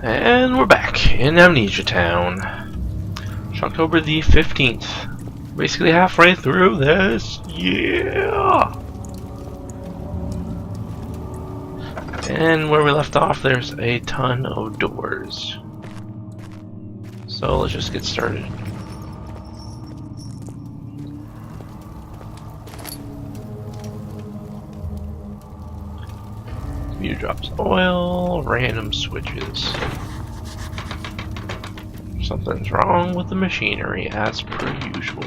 And we're back in Amnesia Town. Shocktober the 15th. Basically halfway through this. Yeah! And where we left off, there's a ton of doors. So let's just get started. Few drops of oil, random switches. Something's wrong with the machinery, as per usual.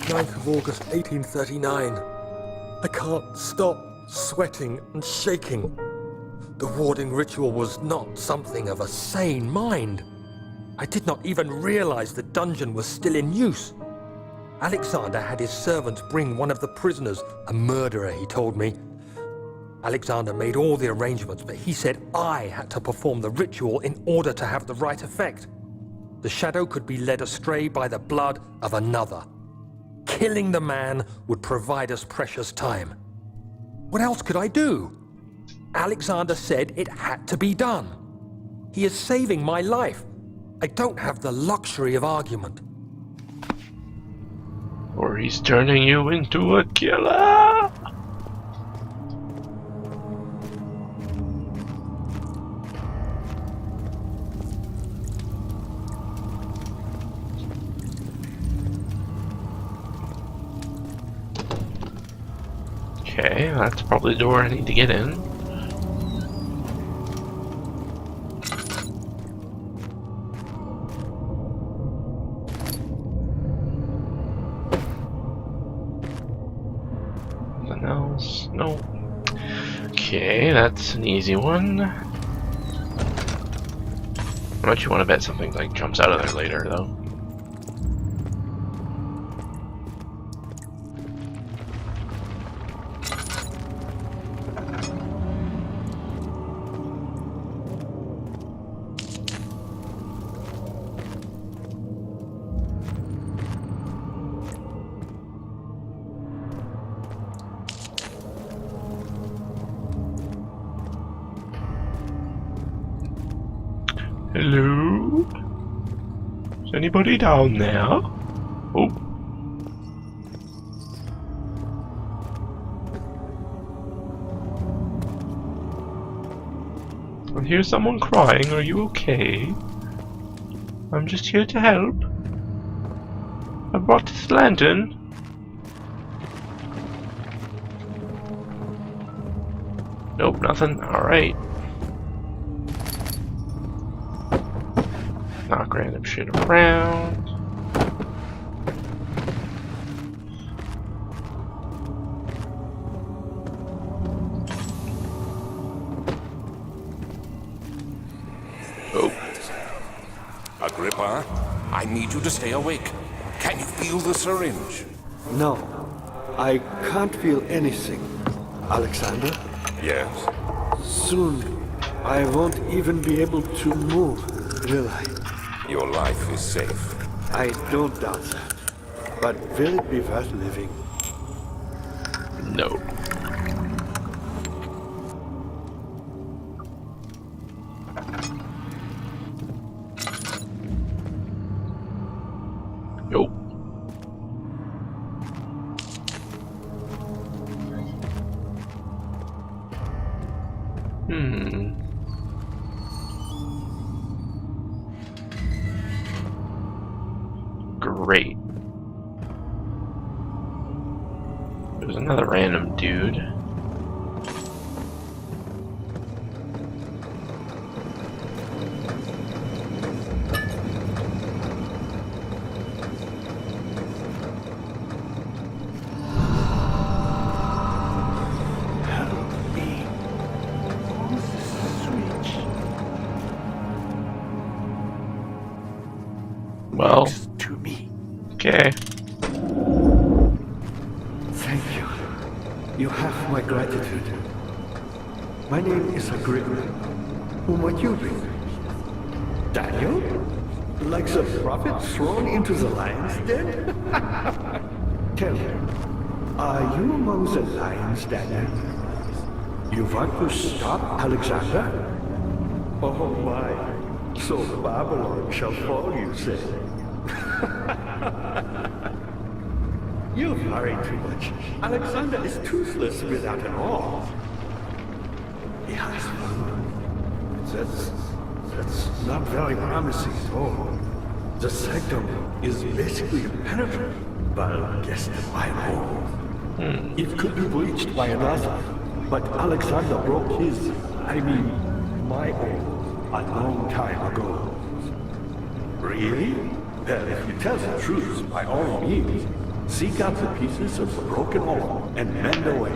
9th of August, 1839. I can't stop sweating and shaking. The warding ritual was not something of a sane mind. I did not even realize the dungeon was still in use. Alexander had his servants bring one of the prisoners, a murderer, he told me. Alexander made all the arrangements, but he said I had to perform the ritual in order to have the right effect. The shadow could be led astray by the blood of another. Killing the man would provide us precious time. What else could I do? Alexander said it had to be done. He is saving my life. I don't have the luxury of argument. Or he's turning you into a killer! Okay, that's probably the door I need to get in. Nothing else? No. Okay, that's an easy one. How much you want to bet something like jumps out of there later, though? Hello? Is anybody down there? Oh. I hear someone crying. Are you okay? I'm just here to help. I brought this lantern. Nope, nothing. Alright. Knock random shit around. Oh. Agrippa, I need you to stay awake. Can you feel the syringe? No, I can't feel anything. Alexander? Yes? Soon, I won't even be able to move, will I? Your life is safe. I don't doubt that. But will it be worth living? No. Nope. Great. There's another random dude. Help me. Who's the switch? Well, To me. okay. Thank you. You have my gratitude. My name is Agrippa. Whom might you be? Daniel? Like the prophet thrown into the lion's den? Tell me, are you among the lions, Daniel? You want to stop Alexander? Oh my. So Babylon shall fall, you say? You worry too much. Alexander is toothless without an all. Yes, that's not very promising at all. The sanctum is basically impenetrable, but guessed by all. It could be breached by another, but Alexander broke his, my own, a long time ago. Really? Well, if you tell the truth, by all means, seek out the pieces of the broken oil and mend away.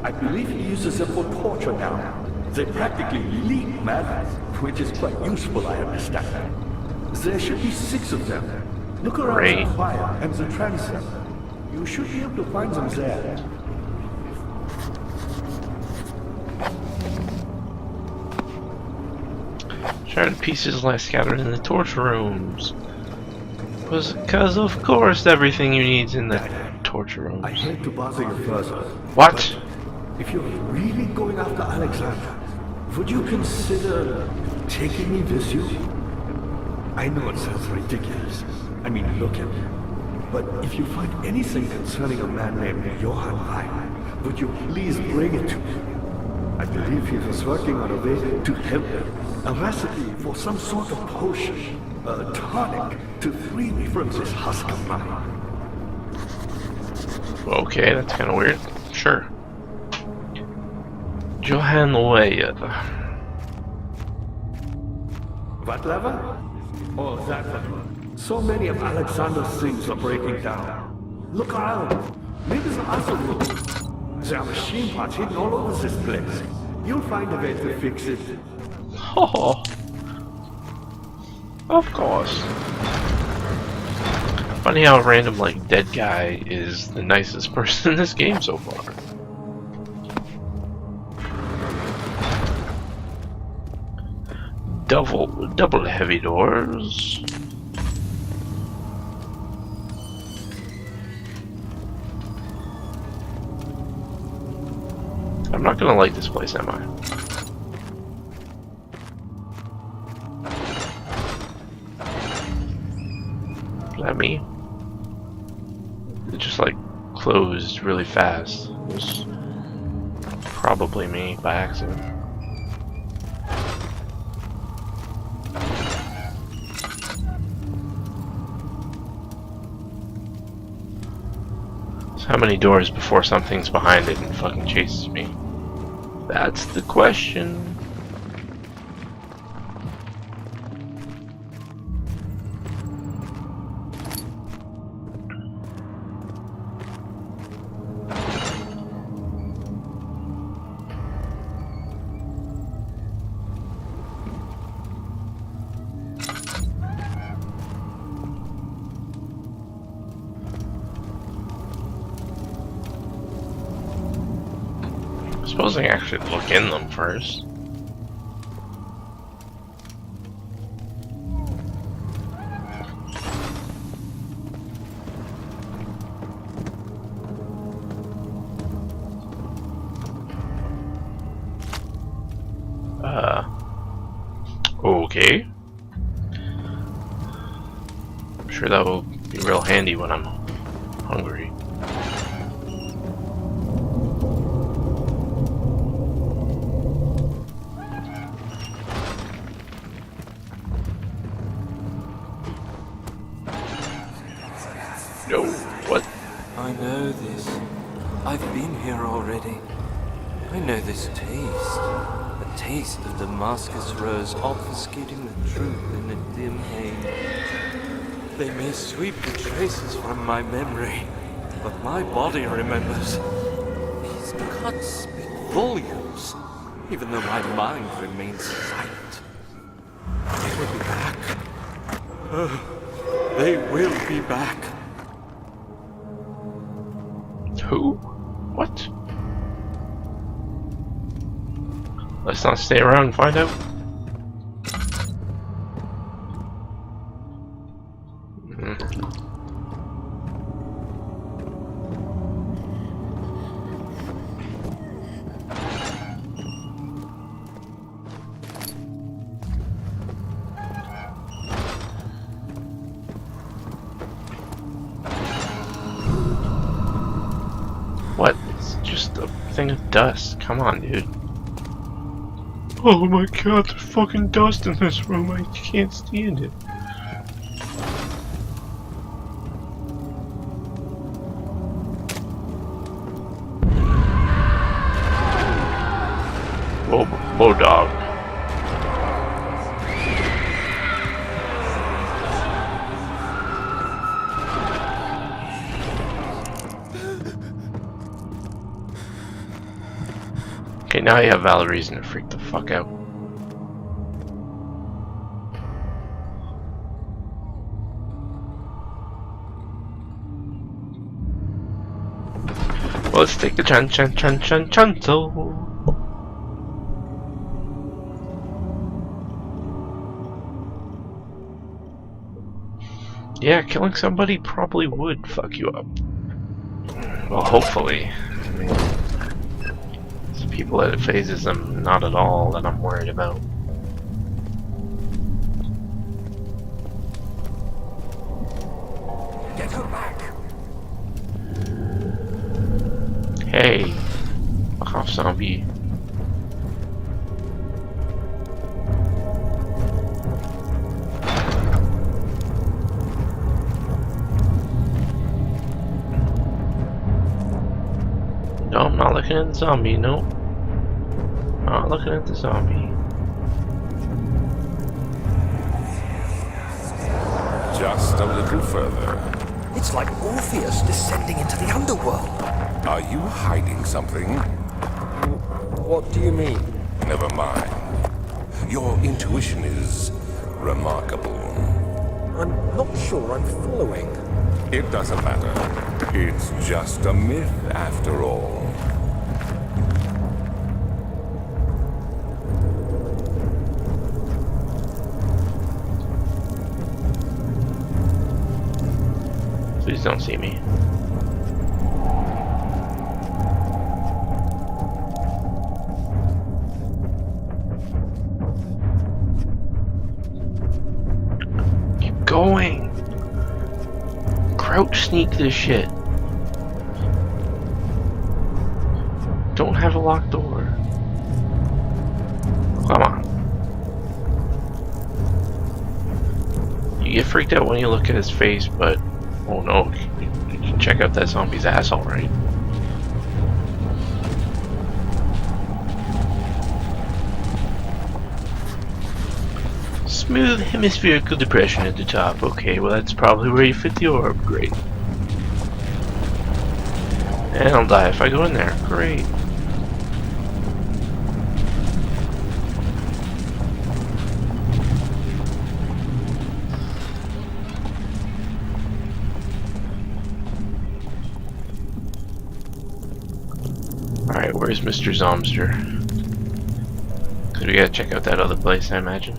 I believe he uses them for torture now. They practically leak madness, which is quite useful, I understand. There should be 6 of them. Look around the choir and the transept. You should be able to find them there. Shattered pieces lie scattered in the torture rooms. Because of course everything you need's in the torture rooms. I hate to bother you further. What? If you're really going after Alexander, would you consider taking me with you? I know it sounds ridiculous. I mean, look at me. But if you find anything concerning a man named Johann Wein, would you please bring it to me? I believe he was working on a way to help me. A recipe for some sort of potion, a tonic, to free me from this husk of mine. Okay, that's kind of weird. Sure. Johann Weyer. What lever? Oh, that one. So many of Alexander's things are breaking down. Look around. Maybe the other room. There are machine parts hidden all over this place. You'll find a way to fix it. Oh, of course. Funny how a random dead guy is the nicest person in this game so far. Double heavy doors. I'm not gonna like this place, am I? Is that me? It just closed really fast. It was probably me by accident. So how many doors before something's behind it and fucking chases me? That's the question. Supposing I should look in them first. Okay. I'm sure that will be real handy when I'm hungry. No, what? I know this. I've been here already. I know this taste. The taste of Damascus rose obfuscating the truth in a dim haze. They may sweep the traces from my memory, but my body remembers. These cuts speak volumes, even though my mind remains silent. They will be back. Oh, they will be back. Who? What? Let's not stay around and find out. just a thing of dust. Come on, dude. Oh my god, there's fucking dust in this room. I can't stand it. Whoa, dog. Okay, now you have valid reason to freak the fuck out. Well, let's take the chanto. Yeah, killing somebody probably would fuck you up. Well, hopefully. I mean, it's people that it phases them not at all that I'm worried about. Get her back! Hey, fuck off, zombie. No, I'm not looking at the zombie, no. Not looking at the zombie. Just a little further. It's like Orpheus descending into the underworld. Are you hiding something? What do you mean? Never mind. Your intuition is remarkable. I'm not sure I'm following. It doesn't matter. It's just a myth after all. Please don't see me. Keep going. Crouch sneak this shit. Don't have a locked door. Come on. You get freaked out when you look at his face, but oh no, you can check out that zombie's asshole, right? Smooth hemispherical depression at the top. Okay, well that's probably where you fit the orb. Great. And I'll die if I go in there. Great. Alright, where's Mr. Zomster? Cause we gotta check out that other place, I imagine.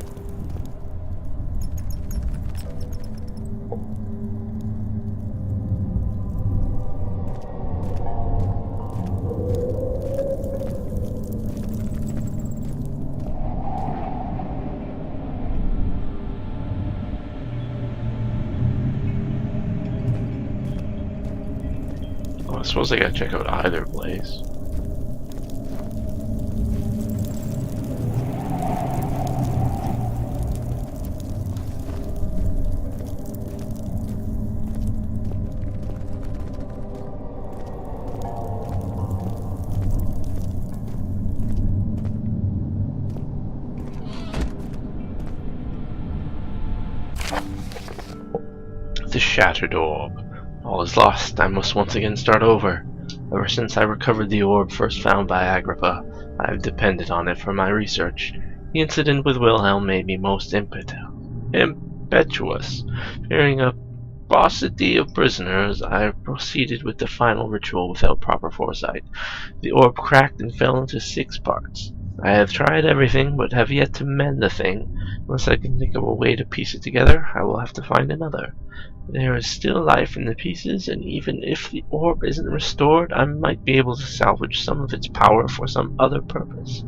Well, I suppose I gotta check out either place. The shattered orb. All is lost. I must once again start over. Ever since I recovered the orb first found by Agrippa, I have depended on it for my research. The incident with Wilhelm made me most impetuous. Fearing a paucity of prisoners, I proceeded with the final ritual without proper foresight. The orb cracked and fell into 6 parts. I have tried everything, but have yet to mend the thing. Unless I can think of a way to piece it together, I will have to find another. There is still life in the pieces, and even if the orb isn't restored, I might be able to salvage some of its power for some other purpose.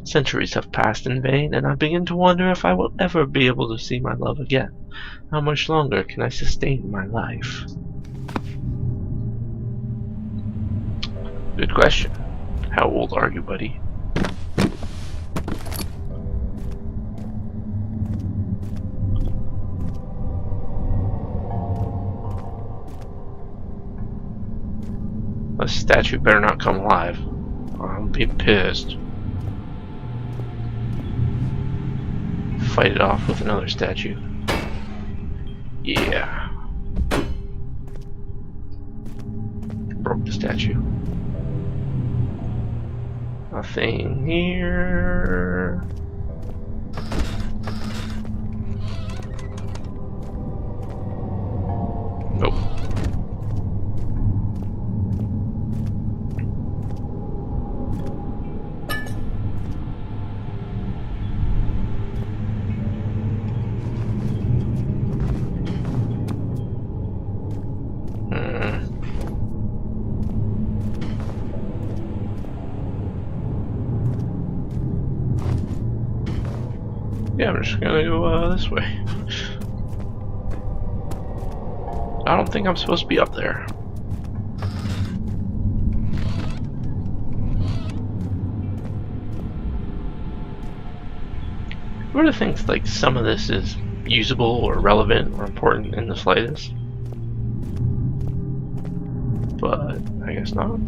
Centuries have passed in vain, and I begin to wonder if I will ever be able to see my love again. How much longer can I sustain my life? Good question. How old are you, buddy? The statue better not come alive, or I'll be pissed. Fight it off with another statue. Yeah. Broke the statue. Nothing here. Nope. Yeah, I'm just gonna go this way. I don't think I'm supposed to be up there. Who would have thinks like some of this is usable or relevant or important in the slightest? But I guess not.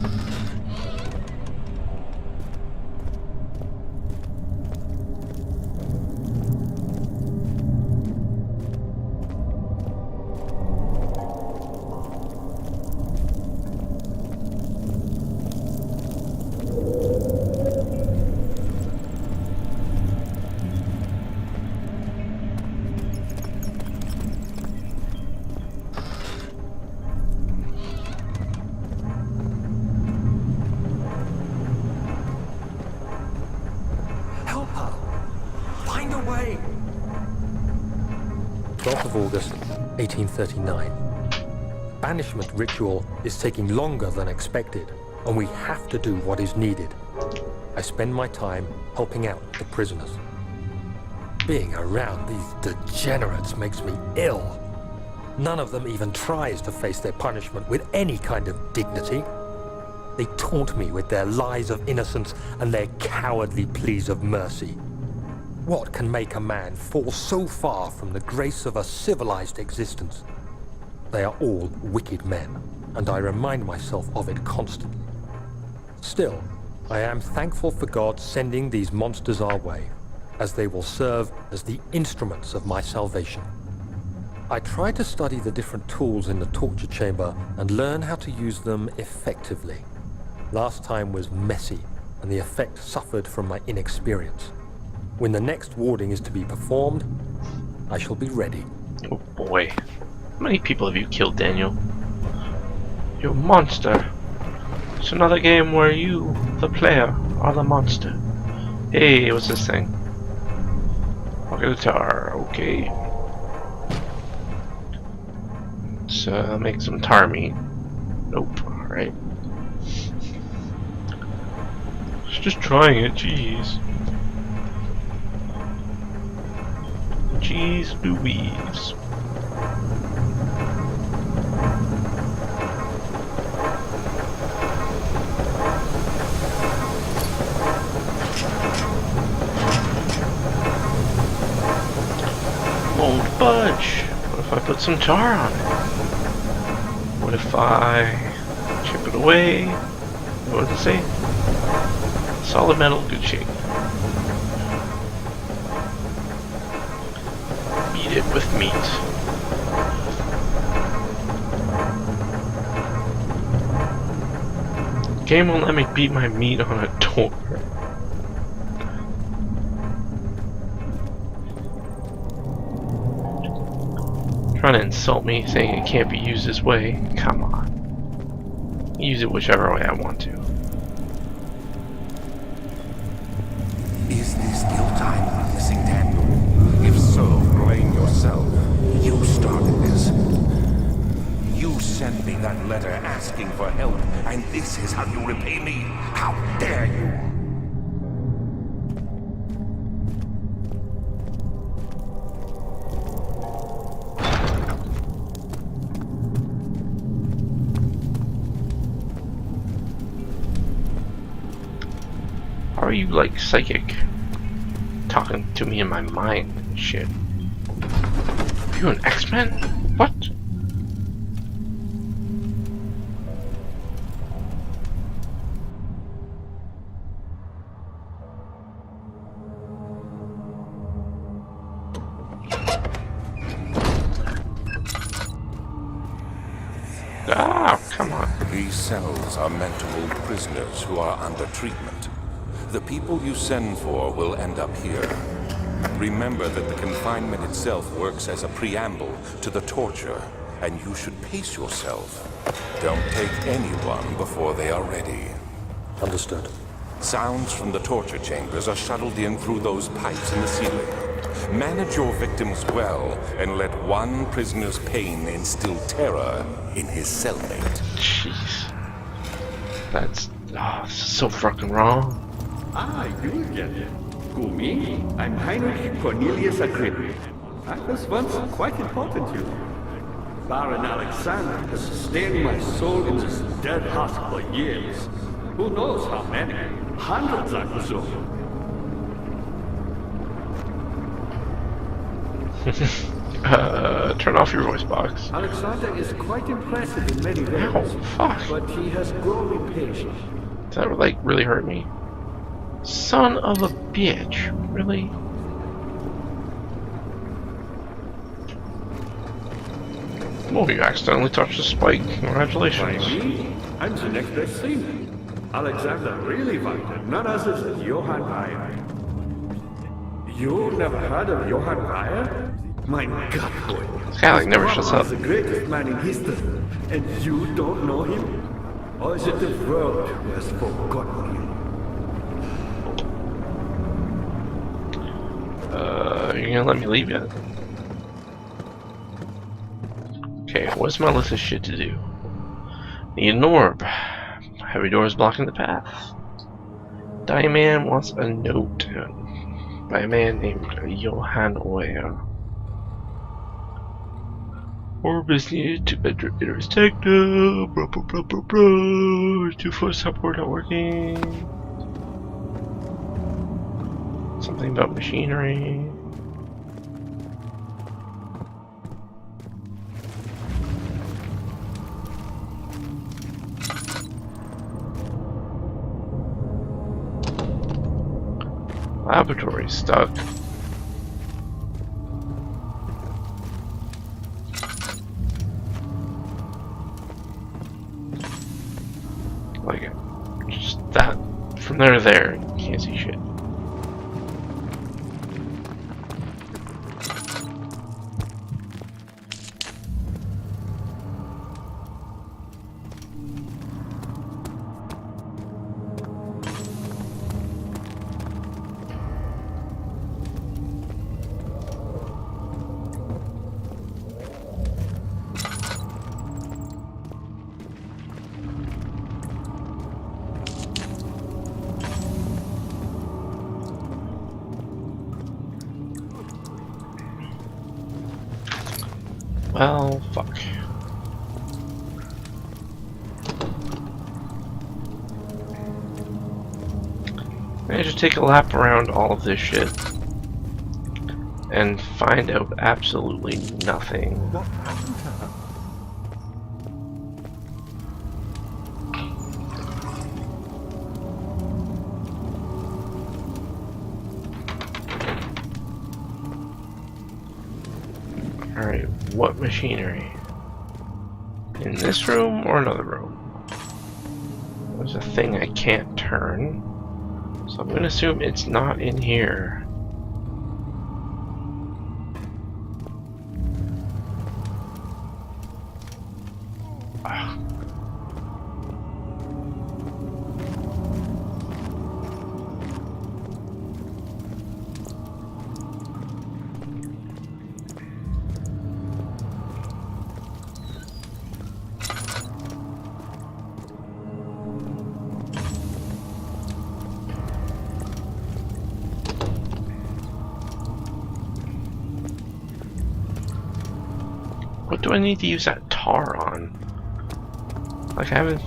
Help her! Find a way! 12th of August, 1839. Banishment ritual is taking longer than expected, and we have to do what is needed. I spend my time helping out the prisoners. Being around these degenerates makes me ill. None of them even tries to face their punishment with any kind of dignity. They taunt me with their lies of innocence and their cowardly pleas of mercy. What can make a man fall so far from the grace of a civilized existence? They are all wicked men, and I remind myself of it constantly. Still, I am thankful for God sending these monsters our way, as they will serve as the instruments of my salvation. I try to study the different tools in the torture chamber and learn how to use them effectively. Last time was messy, and the effect suffered from my inexperience. When the next warding is to be performed, I shall be ready. Oh boy. How many people have you killed, Daniel? You monster. It's another game where you, the player, are the monster. Hey, what's this thing? Pocket guitar, okay. Let's make some tar meat. Nope, alright. Just trying it, jeez. Jeez Louise. Won't budge. What if I put some tar on it? What if I chip it away? What does it say? Solid metal, good shape. Beat it with meat. Game won't let me beat my meat on a door. Trying to insult me, saying it can't be used this way. Come on. Use it whichever way I want to. Is this still time, missing Daniel? If so, blame yourself. You started this. You sent me that letter asking for help, and this is how you repay me? How dare you! are you like psychic? Talking to me in my mind and shit. Are you an X-Men? What? Ah, come on. These cells are meant to hold prisoners who are under treatment. The people you send for will end up here. Remember that the confinement itself works as a preamble to the torture, and you should pace yourself. Don't take anyone before they are ready. Understood. Sounds from the torture chambers are shuttled in through those pipes in the ceiling. Manage your victims well, and let one prisoner's pain instill terror in his cellmate. Jeez. That's so fucking wrong. Ah, you again. Who, me? I'm Heinrich Cornelius Agrippa. I was once quite important to you. Baron Alexander has sustained my soul in this dead heart for years. Who knows how many? Hundreds, I presume. Turn off your voice box. Alexander is quite impressive in many ways, Ow, fuck. but he has grown impatient. Does that like really hurt me? Son of a bitch. Really? Oh, you accidentally touched the spike. By Congratulations. me, I'm the next best thing. Alexander really wanted none other than Johann Weyer. You never heard of Johann Weyer? My God, boy. This guy like never This shuts brother up. is the greatest man in history, and you don't know him? Or is it the world who has forgotten him? You gonna let me leave yet? Okay, what's Melissa's shit to do? Need an orb. Heavy doors blocking the path. Dying man wants a note by a man named Johann Weyer. Orb is needed to enter his techno. Blah, blah, blah, blah, blah. 2-foot support not working. Something about machinery. Laboratory stuck. Like, just that. From there to there, you can't see shit. Well, fuck. I should take a lap around all of this shit and find out absolutely nothing. What happened to her? Alright, what machinery? In this room or another room? There's a thing I can't turn, so I'm gonna assume it's not in here. Ah. What do I need to use that tar on? Like, I haven't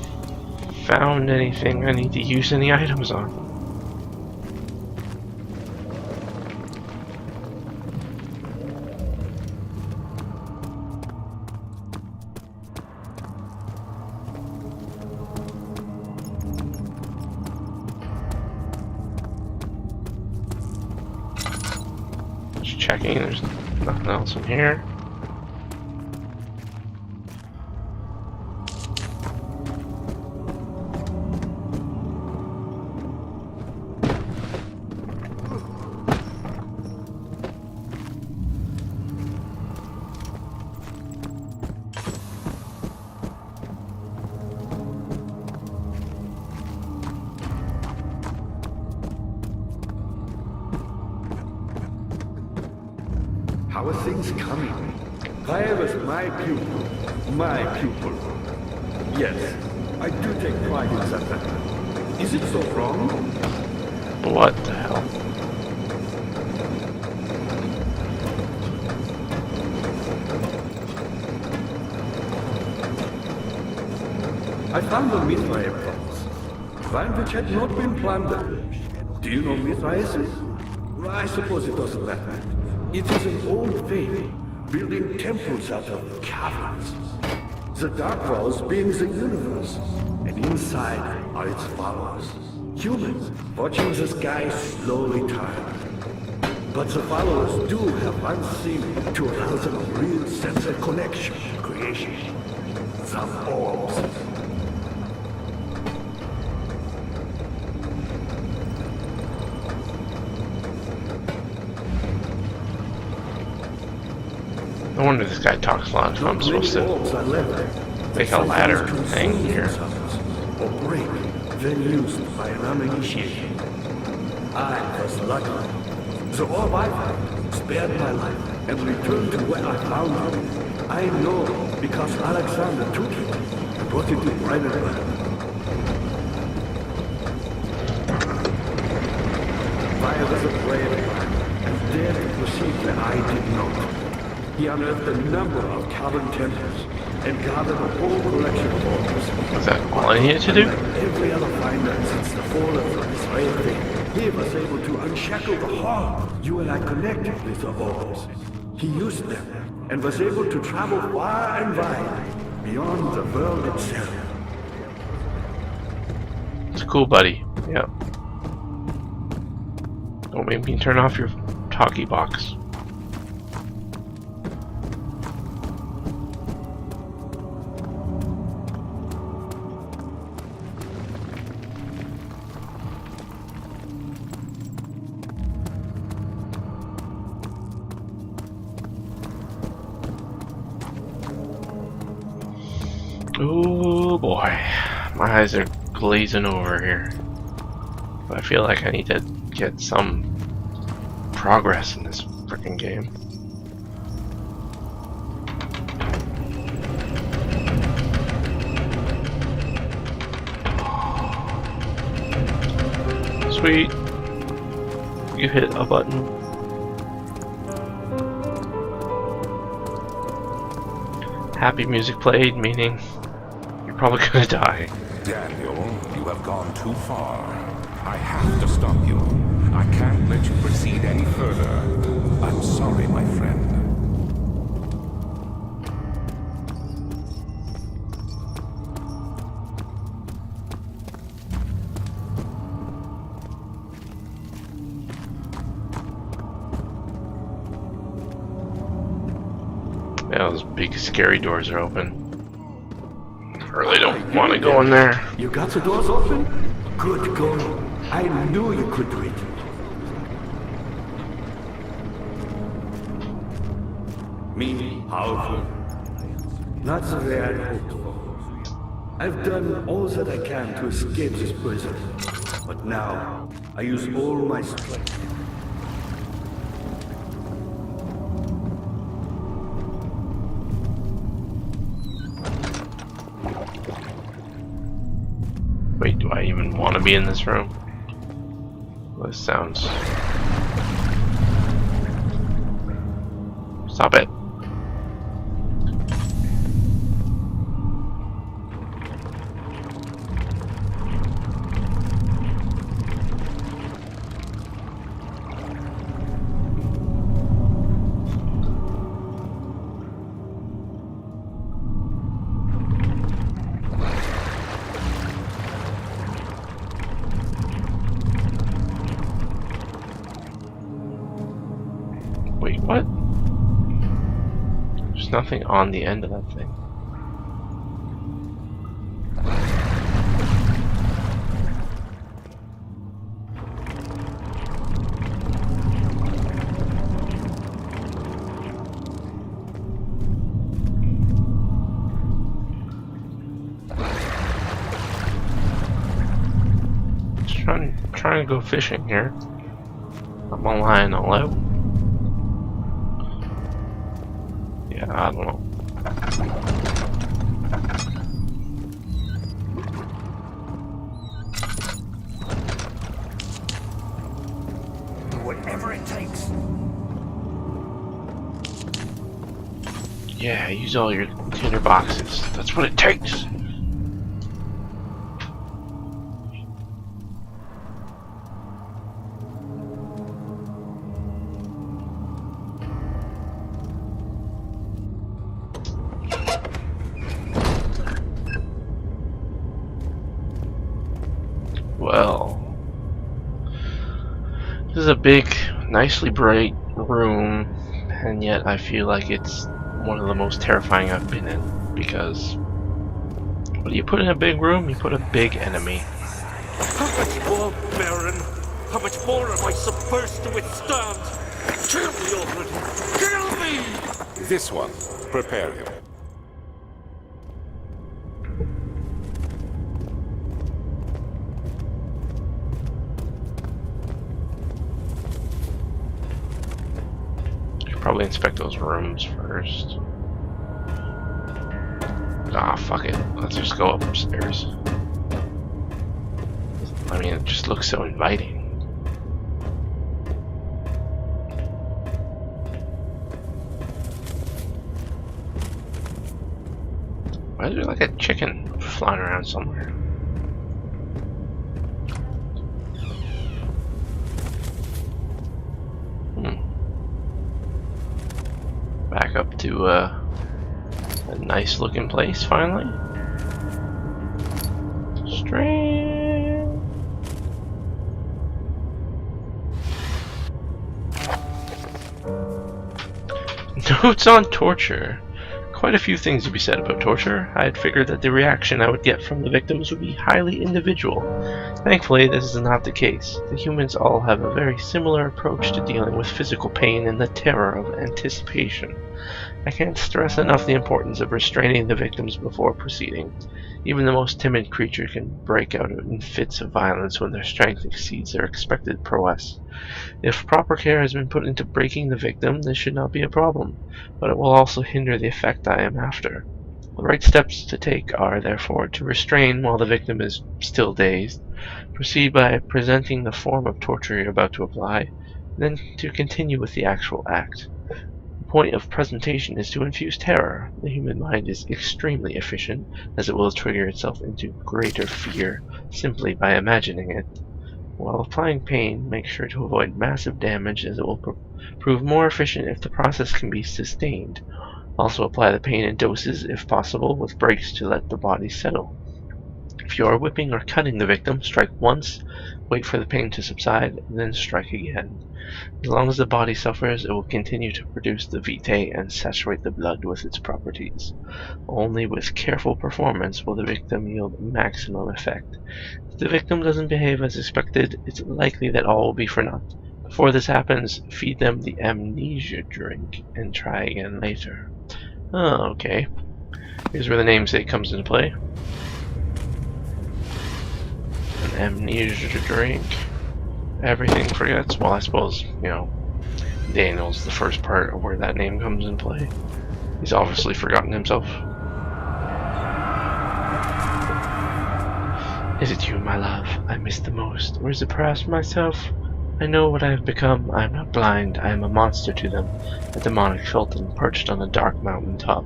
found anything I need to use any items on. Just checking, there's nothing else in here. How are things coming? I was my pupil. My pupil. Yes, I do take pride in that. Is it so wrong? What the hell? I found the Mithraeum box, one which had not been plundered. Do you know Mithraeum? I suppose it doesn't matter. It is an old faith, building temples out of caverns. The dark walls being the universe, and inside are its followers. Humans watching the sky slowly turn. But the followers do have one thing to allow them a real sense of connection, creation. Some orbs. No wonder this guy talks a lot if I'm supposed to make a ladder thing here. Or break, then used by an uninitiated. I was lucky. The orb I found spared my life and returned to where I found it. I know because Alexander took it and brought it to Brennenberg. I was a brave man and dared to proceed where I did not. He unearthed a number of cavern temples and gathered a whole collection of orbs. Is that all I needed to do? Like every other finder since the fall of Israel thing, he was able to unshackle the heart. You and I connected with the orbs. He used them and was able to travel far and wide, beyond the world itself. It's cool, buddy. Yep. Don't make me turn off your talkie box. Oh boy, my eyes are glazing over here. But I feel like I need to get some progress in this freaking game. Sweet. You hit a button. Happy music played, meaning you're probably gonna die. Daniel, you have gone too far. I have to stop you. I can't let you proceed any further. I'm sorry, my friend. Yeah, those big scary doors are open. I really don't want to go in there. You got the doors open? Good going. I knew you could do it. Me, powerful. Not the way I hoped for. I've done all that I can to escape this prison. But now, I use all my strength. Wait, do I even want to be in this room? Well, this sounds... Stop it! Wait, What? There's nothing on the end of that thing. Trying to go fishing here. I'm online all out. Yeah, I don't know. Whatever it takes. Yeah, use all your tinder boxes. That's what it takes. Well, this is a big, nicely bright room, and yet I feel like it's one of the most terrifying I've been in, because what do you put in a big room? You put a big enemy. How much more, Baron? How much more am I supposed to withstand? Kill me already! Kill me! This one. Prepare him. Probably inspect those rooms first. Ah, fuck it. Let's just go upstairs. I mean, it just looks so inviting. Why is there like a chicken flying around somewhere? Back up to a nice looking place finally. Strange. Notes on torture. Quite a few things to be said about torture. I had figured that the reaction I would get from the victims would be highly individual. Thankfully, this is not the case. The humans all have a very similar approach to dealing with physical pain and the terror of anticipation. I can't stress enough the importance of restraining the victims before proceeding. Even the most timid creature can break out in fits of violence when their strength exceeds their expected prowess. If proper care has been put into breaking the victim, this should not be a problem, but it will also hinder the effect I am after. The right steps to take are, therefore, to restrain while the victim is still dazed, proceed by presenting the form of torture you're about to apply, then to continue with the actual act. The point of presentation is to infuse terror. The human mind is extremely efficient, as it will trigger itself into greater fear simply by imagining it. While applying pain, make sure to avoid massive damage, as it will prove more efficient if the process can be sustained. Also apply the pain in doses, if possible, with breaks to let the body settle. If you are whipping or cutting the victim, strike once, wait for the pain to subside, and then strike again. As long as the body suffers, it will continue to produce the vitae and saturate the blood with its properties. Only with careful performance will the victim yield maximum effect. If the victim doesn't behave as expected, it's likely that all will be for naught. Before this happens, feed them the Amnesia drink and try again later. Oh, okay. Here's where the namesake comes into play. An Amnesia drink. Everything forgets. Well, I suppose, you know, Daniel's the first part of where that name comes in play. He's obviously forgotten himself. Is it you, my love, I miss the most, or is it perhaps myself? I know what I have become. I am not blind. I am a monster to them, a demonic sultan perched on a dark mountain top.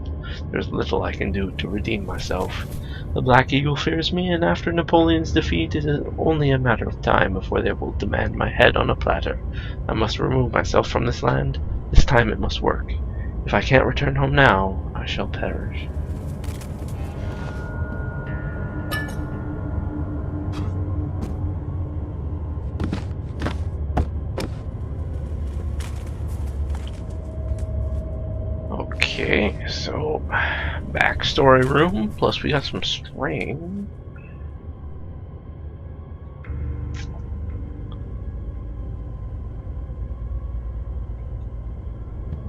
There is little I can do to redeem myself. The Black Eagle fears me, and after Napoleon's defeat, it is only a matter of time before they will demand my head on a platter. I must remove myself from this land. This time it must work. If I can't return home now, I shall perish. Okay, so backstory room, plus we got some string.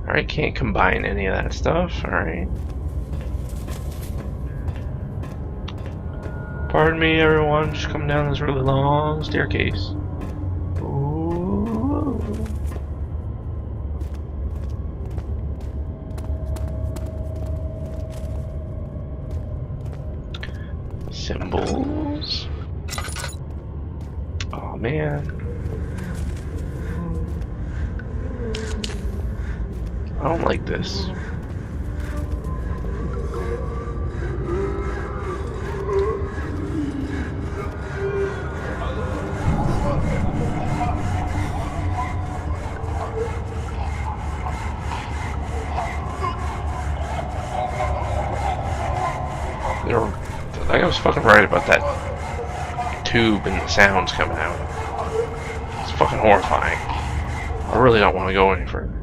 Alright, can't combine any of that stuff, alright. Pardon me everyone, just coming down this really long staircase. Ooh. Symbols. Oh man. I don't like this. I think I was fucking right about that tube and the sounds coming out. It's fucking horrifying. I really don't want to go any further.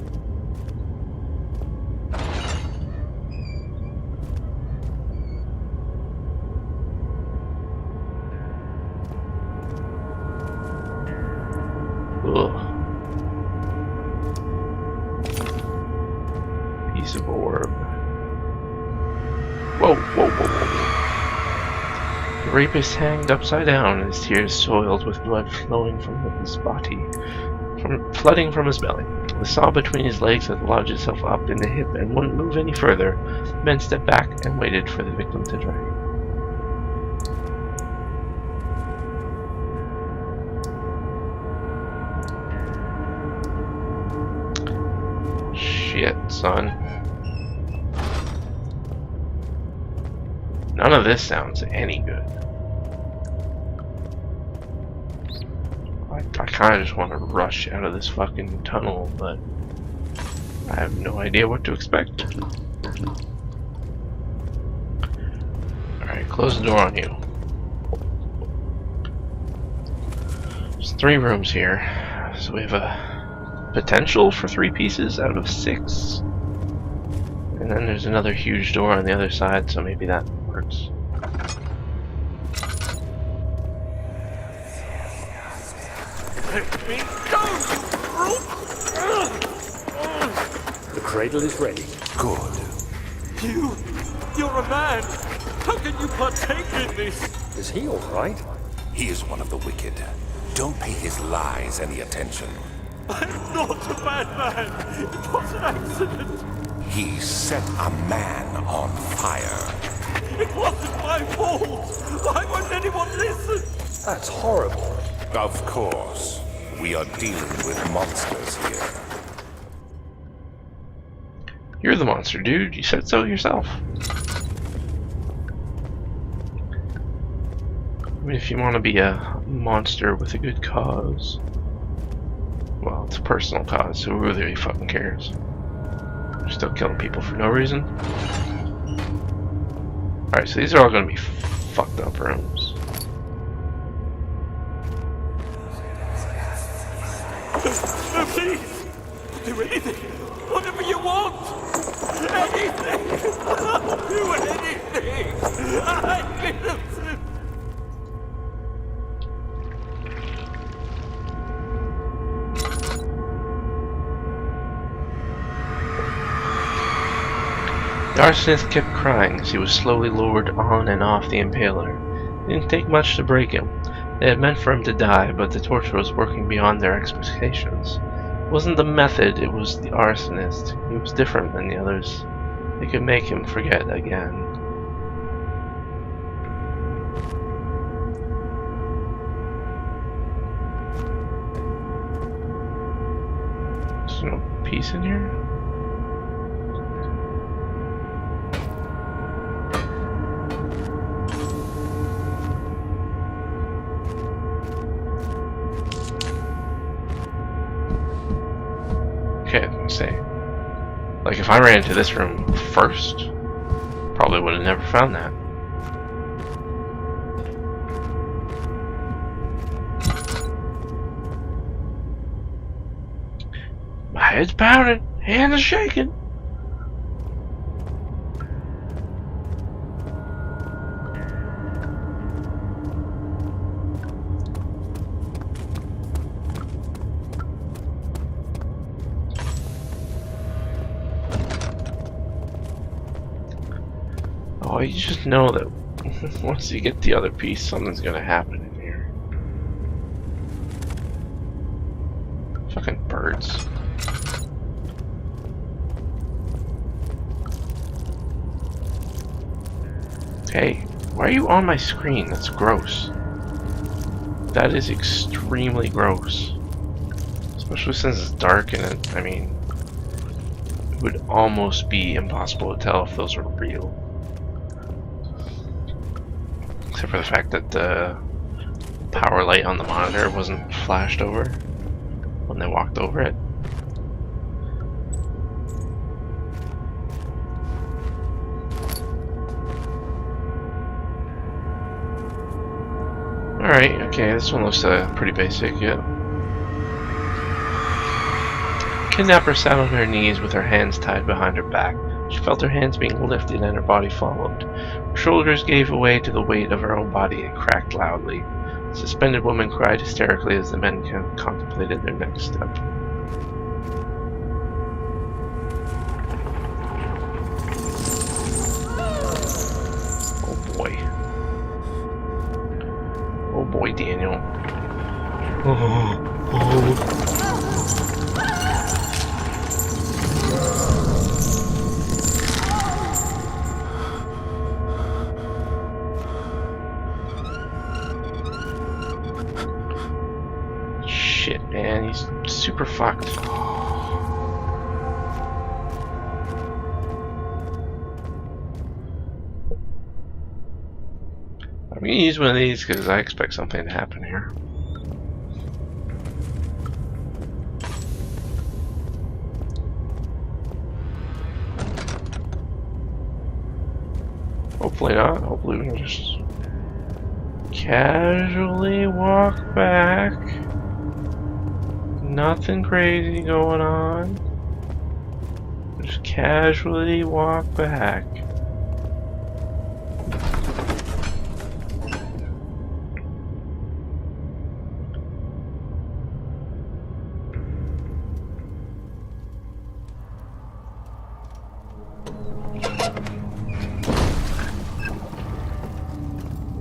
Ugh. Piece of orb. Whoa, whoa, whoa, whoa. The rapist hanged upside down, his tears soiled with blood flowing from his body, flooding from his belly. The saw between his legs had lodged itself up in the hip and wouldn't move any further. The men stepped back and waited for the victim to dry. Shit, son. None of this sounds any good. I kind of just want to rush out of this fucking tunnel, but I have no idea what to expect. Alright, close the door on you. There's 3 rooms here, so we have a potential for 3 pieces out of 6. And then there's another huge door on the other side, so maybe that works. Let me go, you brute! The cradle is ready. Good. You're a man! How can you partake in this? Is he alright? He is one of the wicked. Don't pay his lies any attention. I'm not a bad man! It was an accident! He set a man on fire. It wasn't my fault! Why won't anyone listen? That's horrible. Of course. We are dealing with monsters here. You're the monster, dude. You said so yourself. I mean, if you want to be a monster with a good cause, well, it's a personal cause, so who really fucking cares? You're still killing people for no reason. Alright, so these are all going to be fucked up rooms. No, please! Do anything! Whatever you want! Anything! I'll do anything! I'm innocent! The arsonist kept crying as he was slowly lowered on and off the impaler. It didn't take much to break him. They had meant for him to die, but the torture was working beyond their expectations. It wasn't the method, it was the arsonist. He was different than the others. They could make him forget again. There's no peace in here? Okay, let's say, like if I ran into this room first, probably would have never found that. My head's pounding, hands are shaking. Well, you just know that once you get the other piece, something's gonna happen in here. Fucking birds. Hey, why are you on my screen? That's gross. That is extremely gross. Especially since it's dark and it, I mean, it would almost be impossible to tell if those were real. Except for the fact that the power light on the monitor wasn't flashed over when they walked over it. Alright, okay, this one looks pretty basic, yeah. Kidnapper sat on her knees with her hands tied behind her back. She felt her hands being lifted and her body followed. Her shoulders gave way to the weight of her own body and cracked loudly. The suspended woman cried hysterically as the men contemplated their next step. Oh boy. Oh boy, Daniel. Oh. Shit, man, he's super fucked. I'm gonna use one of these because I expect something to happen here. Hopefully not. Hopefully we can just casually walk back. Nothing crazy going on. Just casually walk back.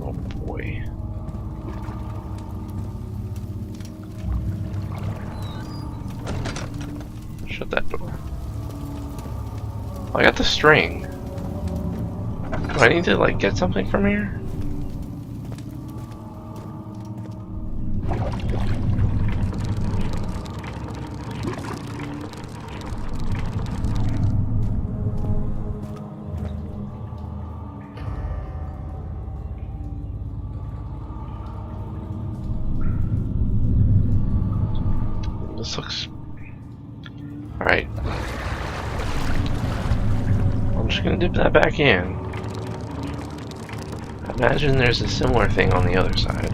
Oh boy. Shut that door. I got the string. Do I need to like get something from here? This looks... Alright. I'm just gonna dip that back in. I imagine there's a similar thing on the other side.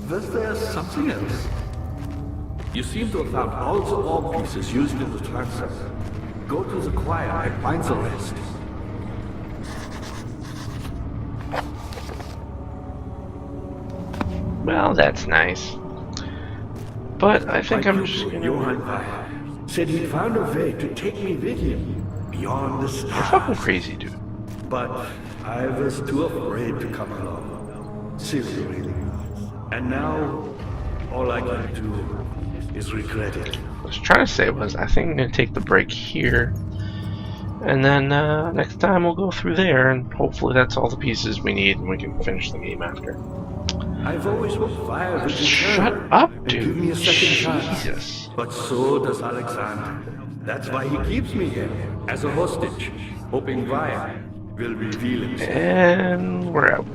Was there something else? You seem to have found all the orb pieces used in the transfer. Go to the choir and find the rest. Well, that's nice. But I think I'm just gonna... Johann Weyer said he found a way to take me with him beyond the You're stars. fucking crazy, dude. But I was too afraid to come along. Seriously. And now, all I can do is regret it. What I was trying to say was, I think I'm gonna take the break here. And then next time we'll go through there, and hopefully that's all the pieces we need, and we can finish the game after. I've always hoped Fire would Shut return up, and dude. give me a second chance. Jesus. But so does Alexander. That's why he keeps me here, as a hostage, hoping Fire will reveal himself. And we're out.